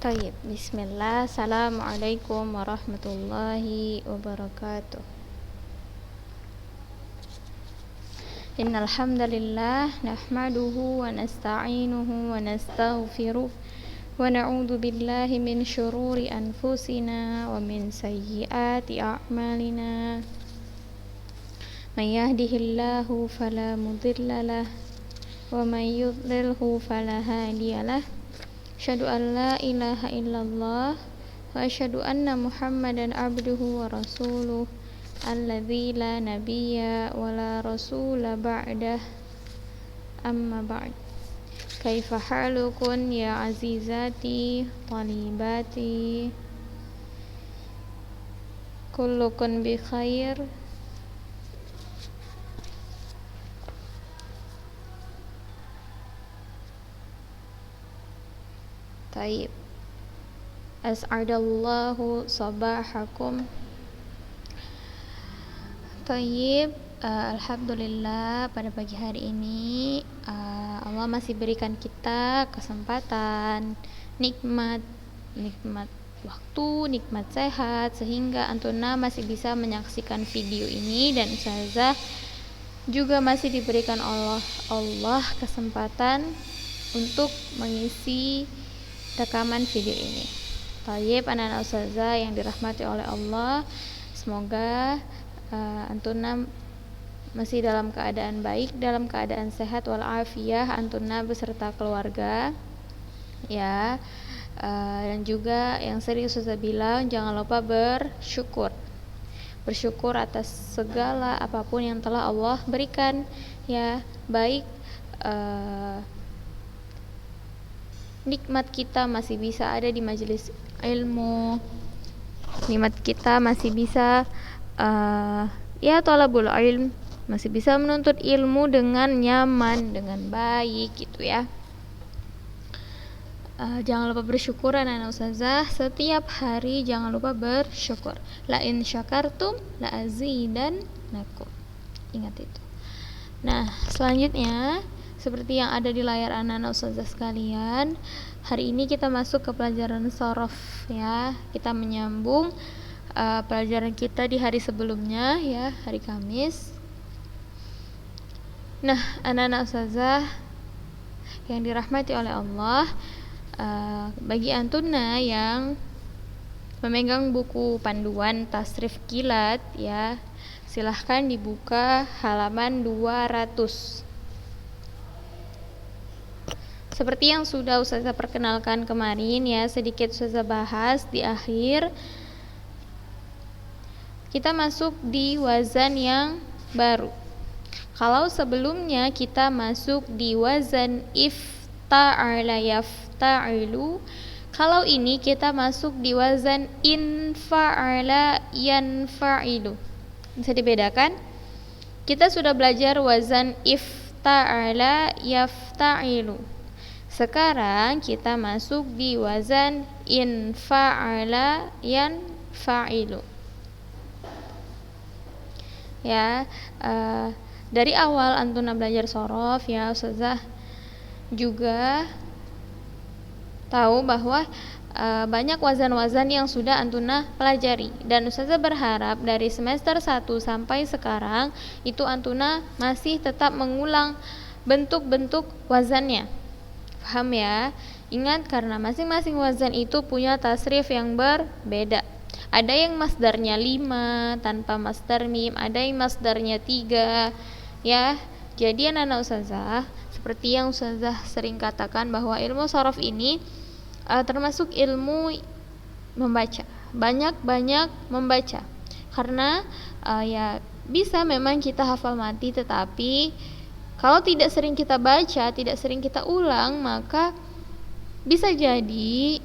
Tayyib, bismillah. Assalamualaikum warahmatullahi wabarakatuh. Innal hamdalillah nahmaduhu wa nasta'inuhu wa nastaghfiruh wa na'udzu billahi min syururi anfusina wa min sayyiati a'malina. May yahdihillahu fala mudilla lahu wa may yudlilhu fala hadiyalah. Asyhadu an la ilaha illallah wa asyhadu anna Muhammadan abduhu wa rasuluh alladzi la nabiyya wa la rasula ba'dah. Amma ba'd. Kaifa halukun ya azizati talibati, kullukun bi khair. Taib, as'adallahu sabahakum. Taib, alhamdulillah pada pagi hari ini Allah masih berikan kita kesempatan, nikmat waktu, nikmat sehat, sehingga Antuna masih bisa menyaksikan video ini, dan Ustazah juga masih diberikan Allah kesempatan untuk mengisi rekaman video ini. Tayyib, anak-anak Ustazah yang dirahmati oleh Allah, semoga Antuna masih dalam keadaan baik, dalam keadaan sehat walafiat, Antuna beserta keluarga ya. Dan juga yang sering Ustazah bilang, jangan lupa bersyukur atas segala apapun yang telah Allah berikan ya, baik nikmat kita masih bisa ada di majelis ilmu, nikmat kita masih bisa thalabul ilm, masih bisa menuntut ilmu dengan nyaman, dengan baik gitu ya. Jangan lupa bersyukur anak-anak Ustazah, setiap hari jangan lupa bersyukur. La in syakartum la azidannakum, ingat itu. Nah, selanjutnya seperti yang ada di layar anak-anak Ustazah sekalian, hari ini kita masuk ke pelajaran shorof ya. Kita menyambung pelajaran kita di hari sebelumnya ya, hari Kamis. Nah, anak-anak Ustazah yang dirahmati oleh Allah, bagi Antuna yang memegang buku panduan tasrif kilat ya, silahkan dibuka halaman 200. Seperti yang sudah Ustazah perkenalkan kemarin ya, sedikit Ustazah bahas di akhir, kita masuk di wazan yang baru. Kalau sebelumnya kita masuk di wazan ifta'ala yafta'ilu, kalau ini kita masuk di wazan infa'ala yanfa'ilu. Bisa dibedakan? Kita sudah belajar wazan ifta'ala yafta'ilu. Sekarang kita masuk di wazan infa'ala yanfa'ilu. Ya, dari awal Antuna belajar shorof ya, Ustazah juga tahu bahwa banyak wazan-wazan yang sudah Antuna pelajari, dan Ustazah berharap dari semester 1 sampai sekarang itu Antuna masih tetap mengulang bentuk-bentuk wazannya. Paham ya? Ingat, karena masing-masing wazan itu punya tasrif yang berbeda. Ada yang masdarnya 5 tanpa masdar mim, ada yang masdarnya 3 ya. Jadi anak-anak Ustazah, seperti yang Ustazah sering katakan bahwa ilmu shorof ini termasuk ilmu membaca, banyak-banyak membaca. Karena ya bisa memang kita hafal mati, tetapi kalau tidak sering kita baca, tidak sering kita ulang, maka bisa jadi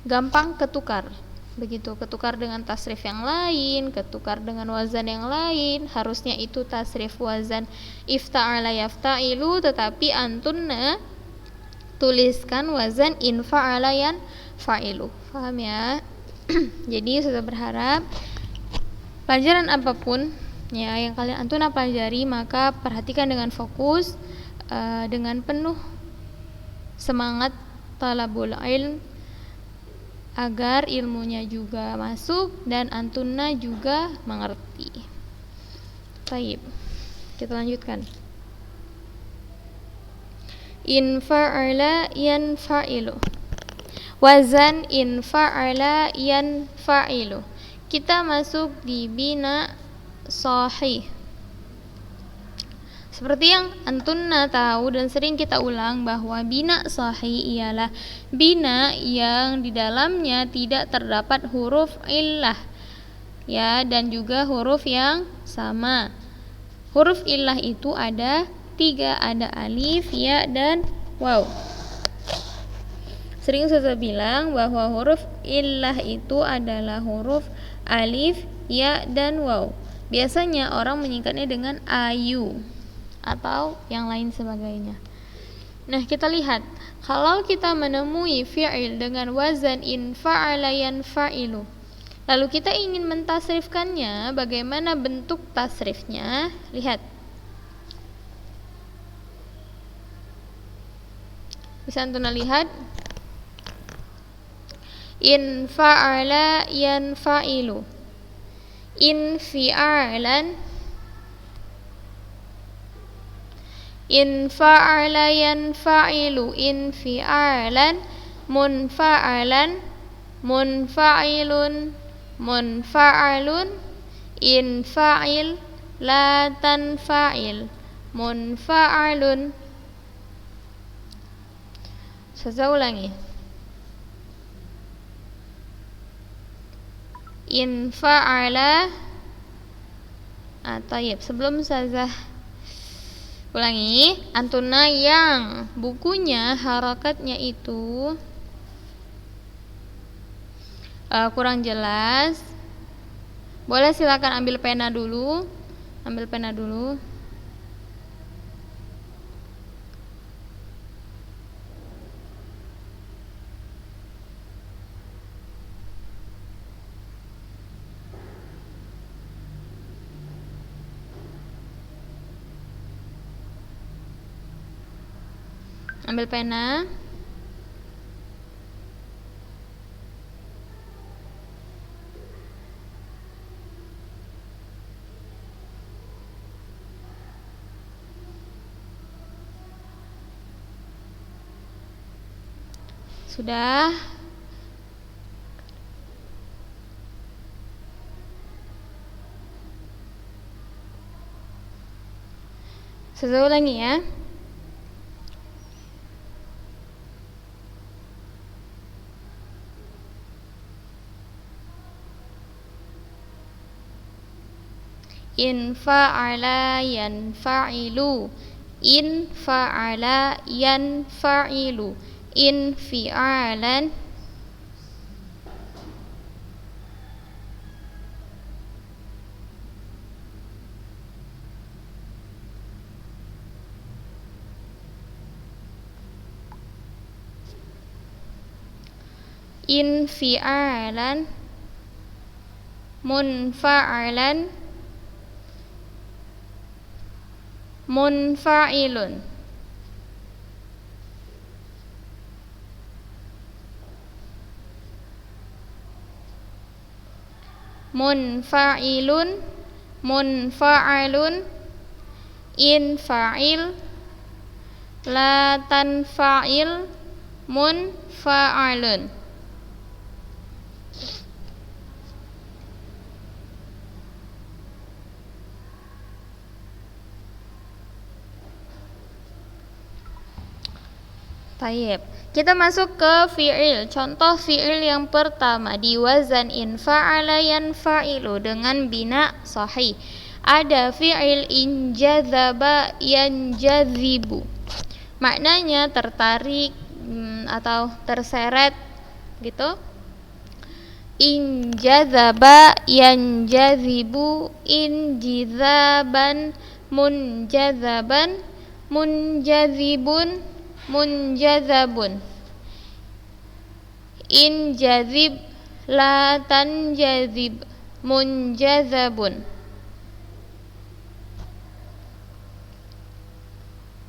gampang ketukar. Begitu, ketukar dengan tasrif yang lain, ketukar dengan wazan yang lain. Harusnya itu tasrif wazan ifta'ala yafta'ilu, tetapi Antuna tuliskan wazan infa'ala yanfa'ilu. Paham ya? Jadi sudah berharap pelajaran apapun ya yang kalian Antuna pelajari, maka perhatikan dengan fokus, dengan penuh semangat talabul ilm, agar ilmunya juga masuk dan antunna juga mengerti. Baik, kita lanjutkan. In fa'ala yanfa'ilu. Wazan in fa'ala yanfa'ilu. Kita masuk di bina sahih. Seperti yang antunna tahu dan sering kita ulang bahwa bina sahih ialah bina yang di dalamnya tidak terdapat huruf illah, ya, dan juga huruf yang sama. Huruf illah itu ada 3, ada alif, ya, dan waw. Sering saya bilang bahwa huruf illah itu adalah huruf alif, ya, dan waw. Biasanya orang menyingkatnya dengan ayu atau yang lain sebagainya. Nah, kita lihat, kalau kita menemui fi'il dengan wazan in fa'ala yanfa'ilu, lalu kita ingin mentasrifkannya, bagaimana bentuk tasrifnya? Lihat, bisa antum lihat, in fa'ala yanfa'ilu, in fi'alan, in fa'ala yanfa'ilu, in fi'alan, munfa'alan, munfa'ilun, munfa'alun, in fa'il, la tanfa'il, munfa'alun. Saya ulangi, in fa'ala. Tayyib, sebelum saya ulangi, antuna yang bukunya harakatnya itu kurang jelas, boleh silakan ambil pena dulu. Ambil pena dulu. Ambil pena. Sudah? Saya ulangi ya. In fa'ala yanfa'ilu, in fa'ala yanfa'ilu, in fi'alan, in fi'alan, munfa'alan, munfa'ilun, munfa'ilun, munfa'alun, in fa'il, la tanfa'il, munfa'alun. Tayyib. Kita masuk ke fi'il. Contoh fi'il yang pertama di wazan in fa'ala yanfa'ilu dengan bina sahih. Ada fi'il in jadzaba yanjazibu. Maknanya tertarik atau terseret gitu. In jadzaba yanjazibu, in jizaban, munjazaban, munjazibun, munjazabun, in jazib, la tanjazib, munjazabun.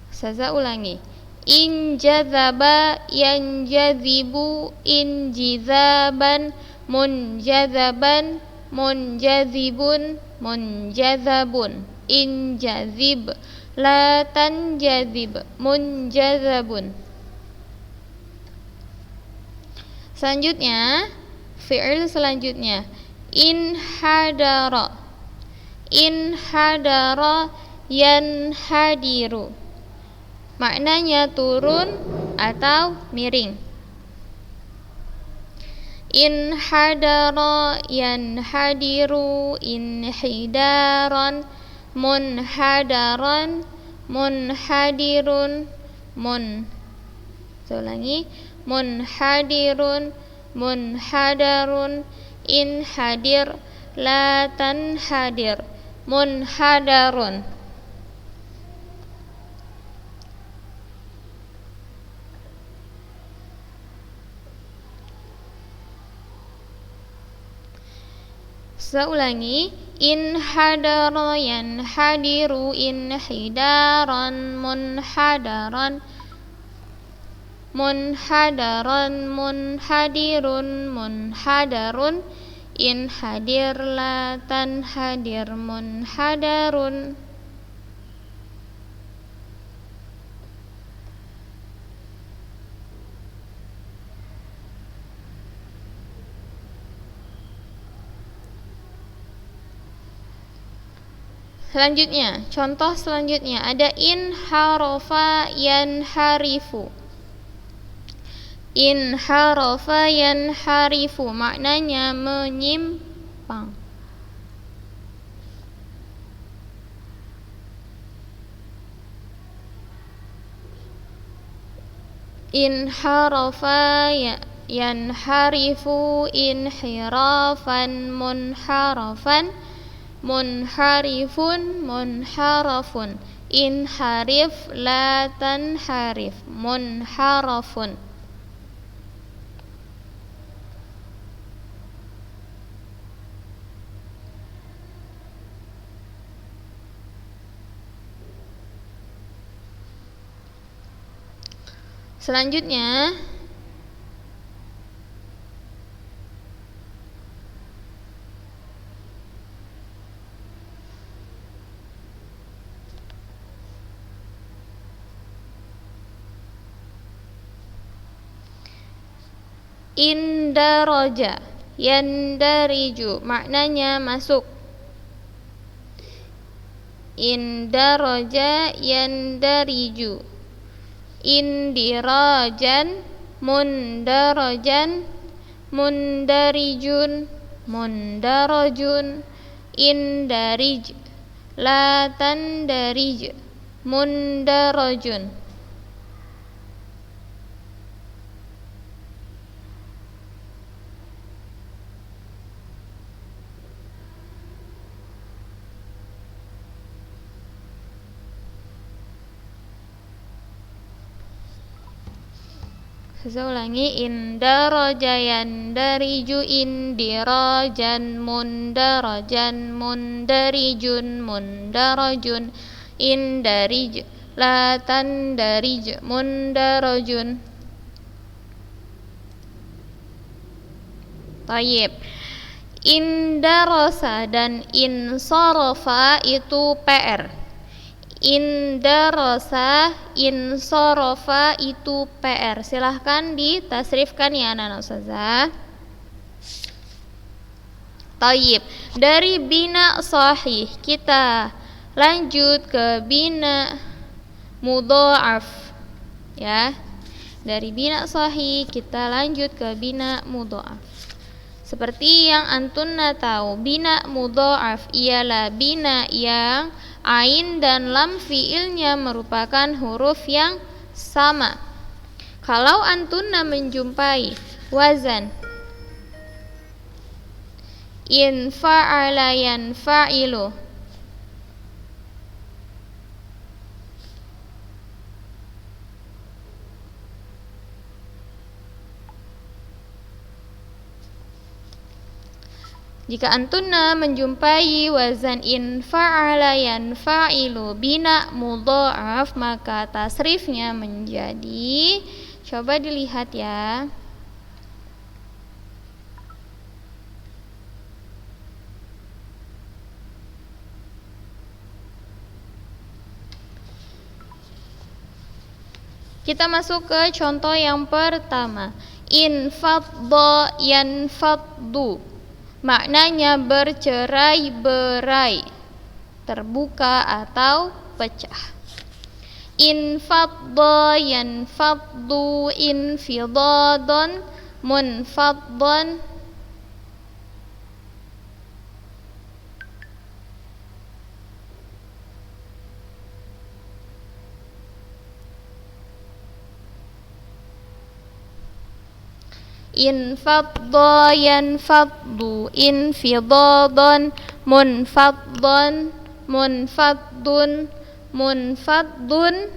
Saya ulangi, injazaba yanjazibu injizaban munjazaban munjazibun munjazabun injazib la tanjazib munjazabun. Selanjutnya fi'il selanjutnya inhadara yanhadiru, maknanya turun atau miring. Inhadara yanhadiru inhidaran munhadaran munhadirun munhadirun munhadarun inhadir la tanhadir munhadarun. Saya ulangi, inhadara yanhadiru inhidaran munhadaran munhadaran munhadirun munhadarun inhadir la tanhadir munhadarun. Selanjutnya, contoh selanjutnya ada inharafa yanharifu. Inharafa yanharifu, maknanya menyimpang. Inharafa yanharifu inhirafan munharafan munharifun munharafun inharif la tanharif munharafun. Selanjutnya indaraja yandariju, maknanya masuk. Indaraja yandariju indirajan mundarajan mundarijun mundarajun indarij la tandarij mundarajun. Saya ulangi, indaraja yandariju indirajan mundarajan mundarijun mundarajun indarij la tandarij mundarajun. Tayyib. Indarasa dan insarafa itu PR. Indarasa, insarafa itu PR. Silahkan ditasrifkan ya anak-anak ustazah. Tayyib. Dari bina sahih kita lanjut ke bina mudha'af. Ya. Dari bina sahih kita lanjut ke bina mudha'af. Seperti yang antunna tahu, bina mudha'af ialah bina yang ain dan lam fiilnya merupakan huruf yang sama. Kalau antunna menjumpai wazan in fa'ala yanfa'ilu, Jika antuna menjumpai wazan infa'ala yanfa'ilu bina mudha'af, maka tasrifnya menjadi, coba dilihat ya. Kita masuk ke contoh yang pertama. Infadda yanfaddu, maknanya bercerai-berai, terbuka atau pecah. Infadda yanfaddu infidadon munfaddon. Infadda yanfaddu infidadon munfaddon munfaddun munfaddun.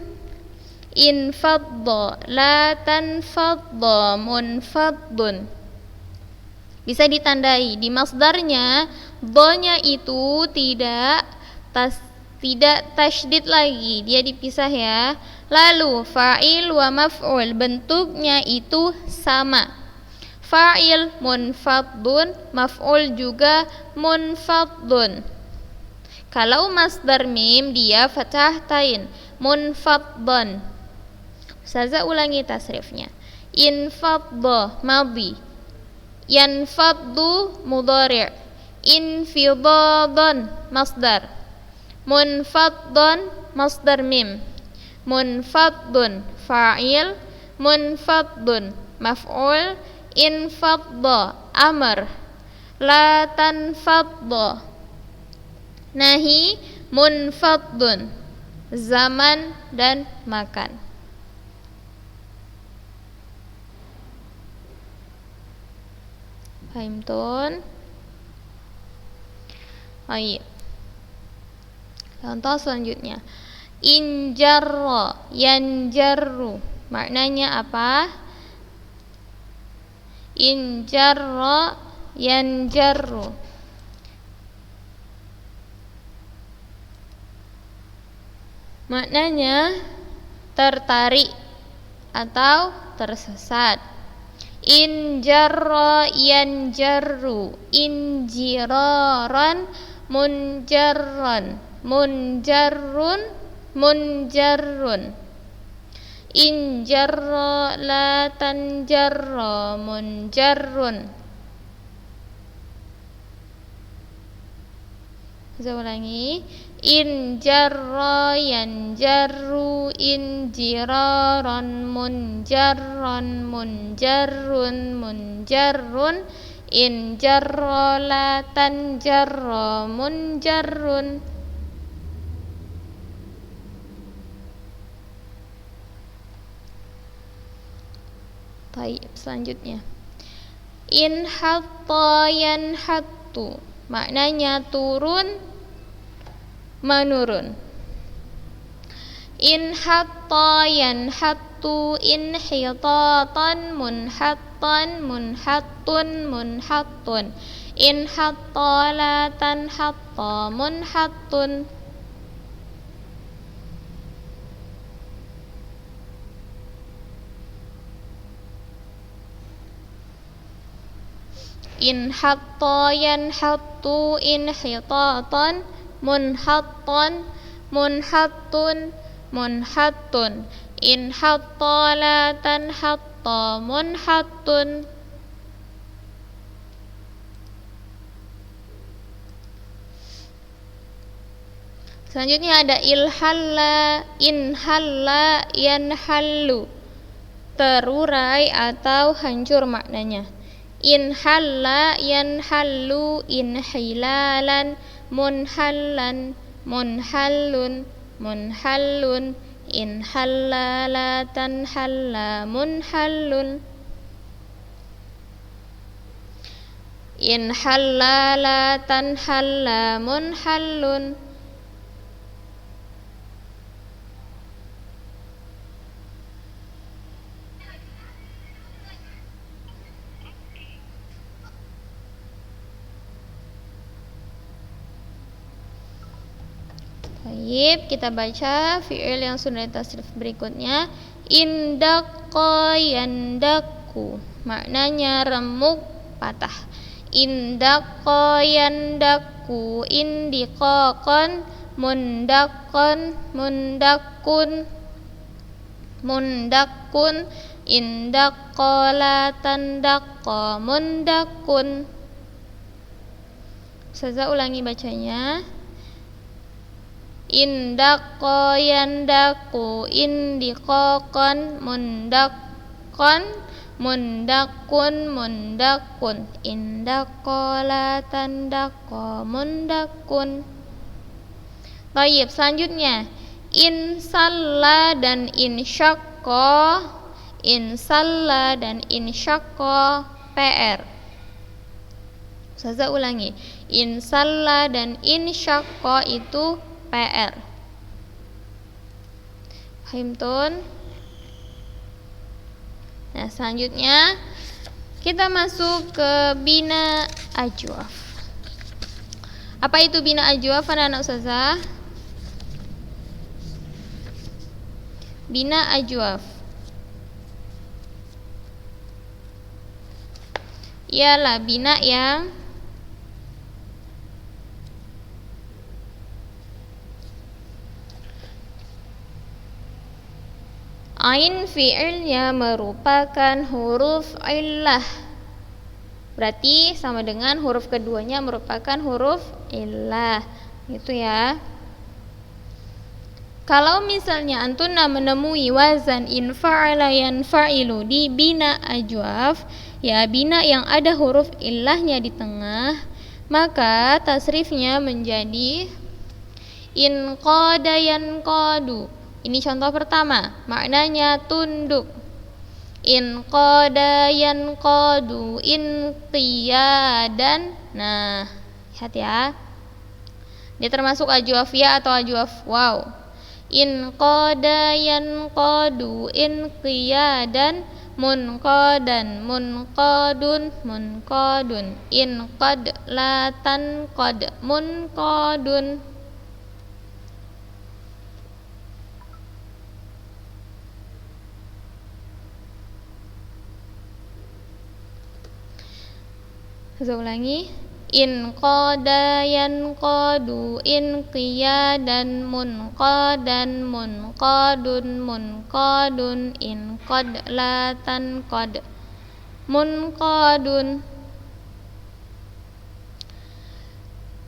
Infadda la tanfadda munfaddun. Bisa ditandai di masdarnya, do-nya itu tidak tasydid lagi, dia dipisah ya. Lalu fa'il wa maf'ul, bentuknya itu sama. Fa'il munfaddun, maf'ul juga munfaddun. Kalau masdar mim dia fathah tain, munfaddun. Ustazah ulangi tasrifnya. Infadda madhi, yanfaddu mudhari', infidadan masdar, munfaddun masdar mim, munfaddun fa'il, munfaddun maf'ul, infadda amr, la tanfadda nahi, munfaddun zaman dan makan. Fahimtun? Baik. Contoh selanjutnya. Injarra yanjarru, maknanya apa? Injarra yanjarru, maknanya tertarik atau tersesat. Injarra yanjarru injiraran munjarran munjarrun munjarrun. Injarra la tanjarra munjarrun. Saya ulangi. Injarra yanjarru injiraran munjarran munjarrun munjarrun. Injarra la tanjarra munjarrun. Baik, selanjutnya. Inhatta yanhattu, maknanya turun menurun. Inhatta yanhattu inhitatan munhattan munhattun munhattun. Inhatta la tanhatta munhattun. Inhatta yanhattu inhitatan munhattan munhattun munhattun. Inhatta la tanhatta munhattun. Selanjutnya ada ilhalla inhalla yanhallu, terurai atau hancur maknanya. Inhalla yanhallu inhilalan munhallan munhallun munhallun. Inhalla la tanhalla munhallun. Inhalla la tanhalla munhallun. Baik, kita baca fi'il yang sudah ditasrif berikutnya. Indaqqa yandaqu, maknanya remuk patah. Indaqqa yandaqu, indiqaqan, mundaqqan, mundaqqun, mundaqqun, indaqqa la tandaqqa, mundaqqun. Ustazah ulangi bacanya. Indaqqa yandaqu, indiqaqan, mundaqqan, mundaqqun, mundaqqun, indaqqa la tandaqqa, mundaqqun. Baik, selanjutnya insalla dan insyaqqa. Insalla dan insyaqqa PR. Ustazah ulangi. Insalla dan insyaqqa itu PR. Fahimtun? Nah, selanjutnya kita masuk ke bina ajwaf. Apa itu bina ajwaf, anak-anak ustazah? Bina ajwaf ialah bina yang ain fi'ilnya merupakan huruf illah. Berarti sama dengan huruf keduanya merupakan huruf illah. Gitu ya. Kalau misalnya antuna menemui wazan infa'ala yanfa'ilu di bina ajwaf, ya bina yang ada huruf illahnya di tengah, maka tasrifnya menjadi inqada yanqadu. Ini contoh pertama, maknanya tunduk. Inqada yanqadu, inqiyadan. Nah, lihat ya. Dia termasuk ajwaf ya atau ajwaf waw. Inqada yanqadu, inqiyadan, munqadan, munqadun, munqadun, inqad la tanqad, munqadun. Saya ulangi. Inqada yanqadu, inqiyadan, munqadan, munqadun, munqadun, inqad la tanqad, munqadun.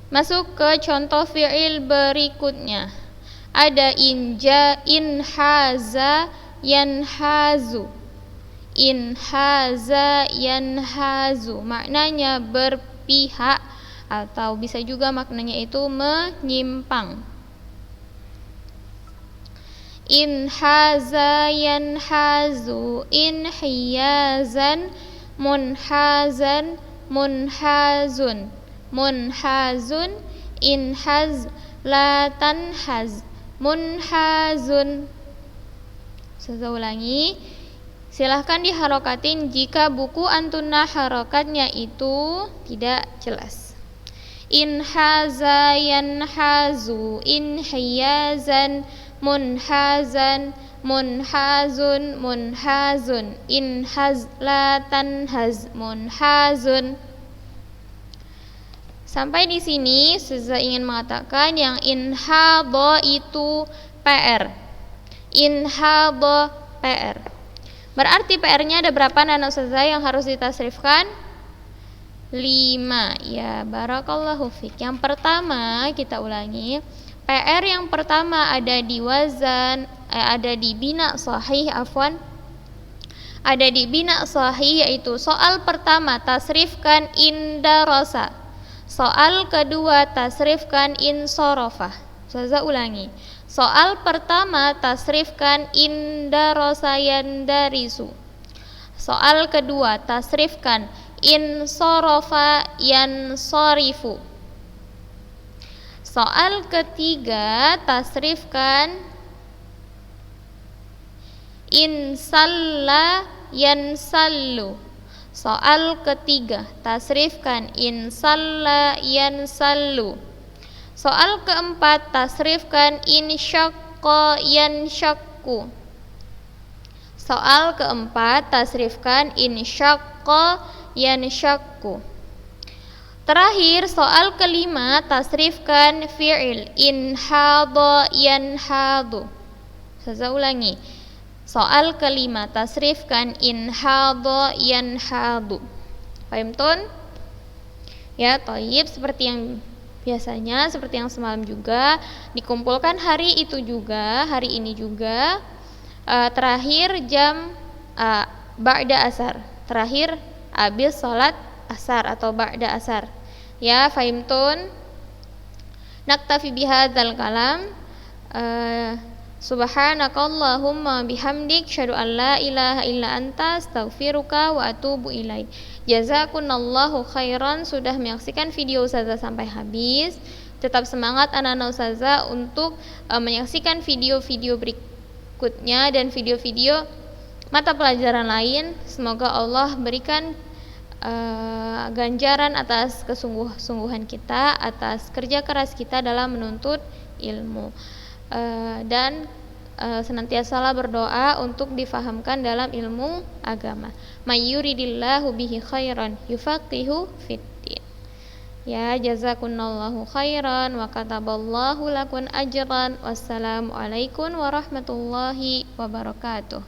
Masuk ke contoh fi'il berikutnya. Ada inhaza yanhazu. Inhaza yanhazu, maknanya berpihak atau bisa juga maknanya itu menyimpang. Inhaza yanhazu, inhiyazan, munhazan, munhazun, munhazun, inhaz la tanhaz, munhazun. Saya ulangi. Silahkan diharokatin jika buku antuna harokatnya itu tidak jelas. Inhaza yanhazu, inhiyazan, munhazan, munhazun, munhazun, inhaz la tanhaz, munhazun. Sampai di sini saya ingin mengatakan yang inhadha itu PR. Inhadha PR. Berarti PR-nya ada berapa anak ustazah yang harus ditasrifkan? 5. Ya, barakallahu fik. Yang pertama kita ulangi. PR yang pertama ada di wazan, ada di bina sahih, afwan. Ada di bina sahih, yaitu soal pertama tasrifkan indarasa. Soal kedua tasrifkan insorofa. Ustazah ulangi. Soal pertama tasrifkan indarasa yandarisu. Soal kedua tasrifkan insorofa yansorifu. Soal ketiga tasrifkan insalla yansallu. Soal ketiga tasrifkan insalla yansallu. Soal keempat, tasrifkan insyaqqa yansyaqku. Soal keempat, tasrifkan insyaqqa yansyaqku. Terakhir, soal kelima, tasrifkan fi'il inhadha yanhadhu. Saya ulangi. Soal kelima, tasrifkan inhadha yanhadhu. Fahimtun? Ya, thayyib, seperti yang biasanya, seperti yang semalam juga, dikumpulkan hari itu juga, hari ini juga, terakhir jam ba'da asar, terakhir habis sholat asar atau ba'da asar. Ya, fahimtun? Naktafi bihadzal kalam. Subhanakallahumma bihamdik, syadu an la ilaha illa anta, astaghfiruka wa atubu ilaik. Jazakunallahu khairan sudah menyaksikan video Ustazah sampai habis. Tetap semangat anak-anak Ustazah untuk menyaksikan video-video berikutnya dan video-video mata pelajaran lain. Semoga Allah berikan ganjaran atas kesungguhan kita, atas kerja keras kita dalam menuntut ilmu, dan senantiasalah berdoa untuk difahamkan dalam ilmu agama. Mayyuridillahu bihi khairan yufaqihu fiddin. Ya, jazakunallahu khairan wa kataballahu lakun ajran. Wassalamualaikum warahmatullahi wabarakatuh.